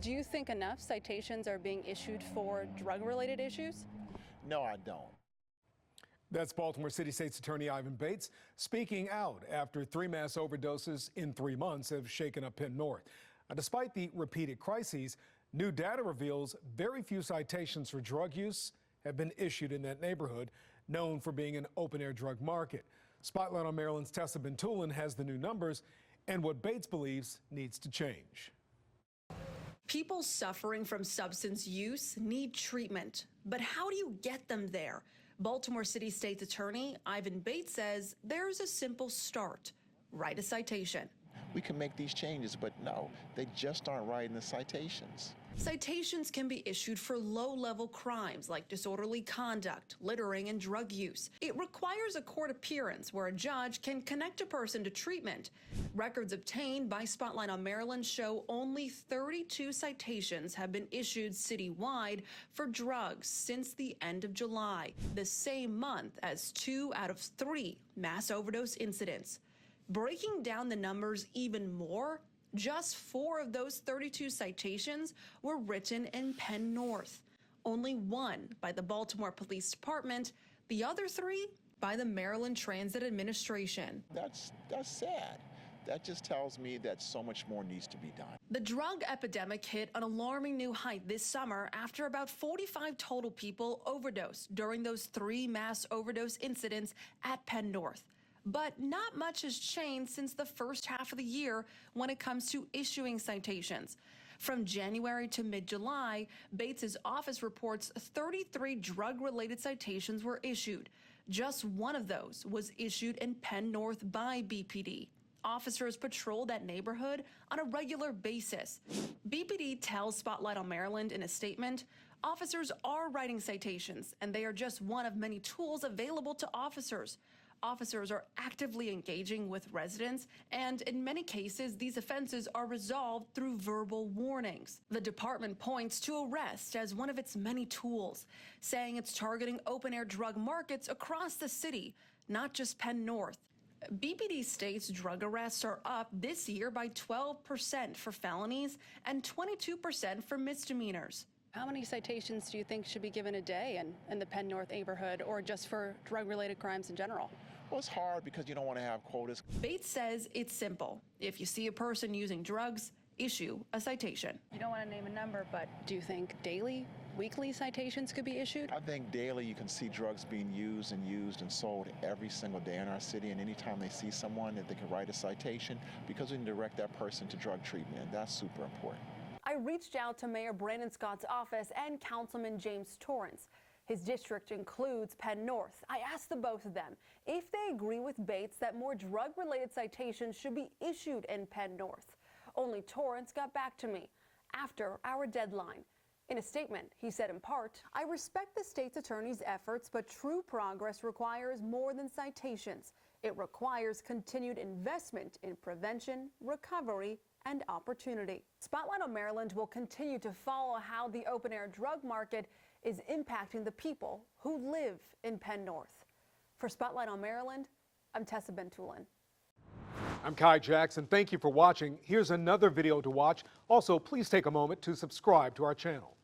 Do you think enough citations are being issued for drug-related issues? No, I don't. That's Baltimore City State's Attorney Ivan Bates speaking out after 3 mass overdoses in 3 months have shaken up Penn North. Despite the repeated crises, new data reveals very few citations for drug use have been issued in that neighborhood, known for being an open-air drug market. Spotlight on Maryland's Tessa Bentulin has the new numbers and what Bates believes needs to change. People suffering from substance use need treatment, but how do you get them there? Baltimore City State's Attorney Ivan Bates says there's a simple start. Write a citation. We can make these changes, but no, they just aren't writing the citations. Citations can be issued for low-level crimes like disorderly conduct, littering, and drug use. It requires a court appearance where a judge can connect a person to treatment. Records obtained by Spotlight on Maryland show only 32 citations have been issued citywide for drugs since the end of July, the same month as 2 out of 3 mass overdose incidents. Breaking down the numbers even more, just 4 of those 32 citations were written in Penn North. Only 1 by the Baltimore Police Department, the other 3 by the Maryland Transit Administration. That's sad. That just tells me that so much more needs to be done. The drug epidemic hit an alarming new height this summer after about 45 total people overdosed during those 3 mass overdose incidents at Penn North. But not much has changed since the first half of the year when it comes to issuing citations. From January to mid-July, Bates's office reports 33 drug-related citations were issued. Just 1 of those was issued in Penn North by BPD. Officers patrol that neighborhood on a regular basis. BPD tells Spotlight on Maryland in a statement, officers are writing citations, and they are just one of many tools available to officers. Officers are actively engaging with residents, and in many cases, these offenses are resolved through verbal warnings. The department points to arrest as one of its many tools, saying it's targeting open-air drug markets across the city, not just Penn North. BPD states drug arrests are up this year by 12% for felonies and 22% for misdemeanors. How many citations do you think should be given a day in the Penn North neighborhood, or just for drug-related crimes in general? Well, it's hard because you don't want to have quotas. Bates says it's simple. If you see a person using drugs, issue a citation. You don't want to name a number, but do you think daily, weekly citations could be issued? I think daily you can see drugs being used and sold every single day in our city, and anytime they see someone that they can write a citation, because we can direct that person to drug treatment, and that's super important. I reached out to Mayor Brandon Scott's office and Councilman James Torrance. His district includes Penn North. I asked the both of them if they agree with Bates that more drug-related citations should be issued in Penn North. Only Torrance got back to me after our deadline. In a statement, he said in part, I respect the state's attorney's efforts, but true progress requires more than citations. It requires continued investment in prevention, recovery, and opportunity. Spotlight on Maryland will continue to follow how the open-air drug market is impacting the people who live in Penn North. For Spotlight on Maryland, I'm Tessa Bentulin. I'm Kai Jackson. Thank you for watching. Here's another video to watch. Also, please take a moment to subscribe to our channel.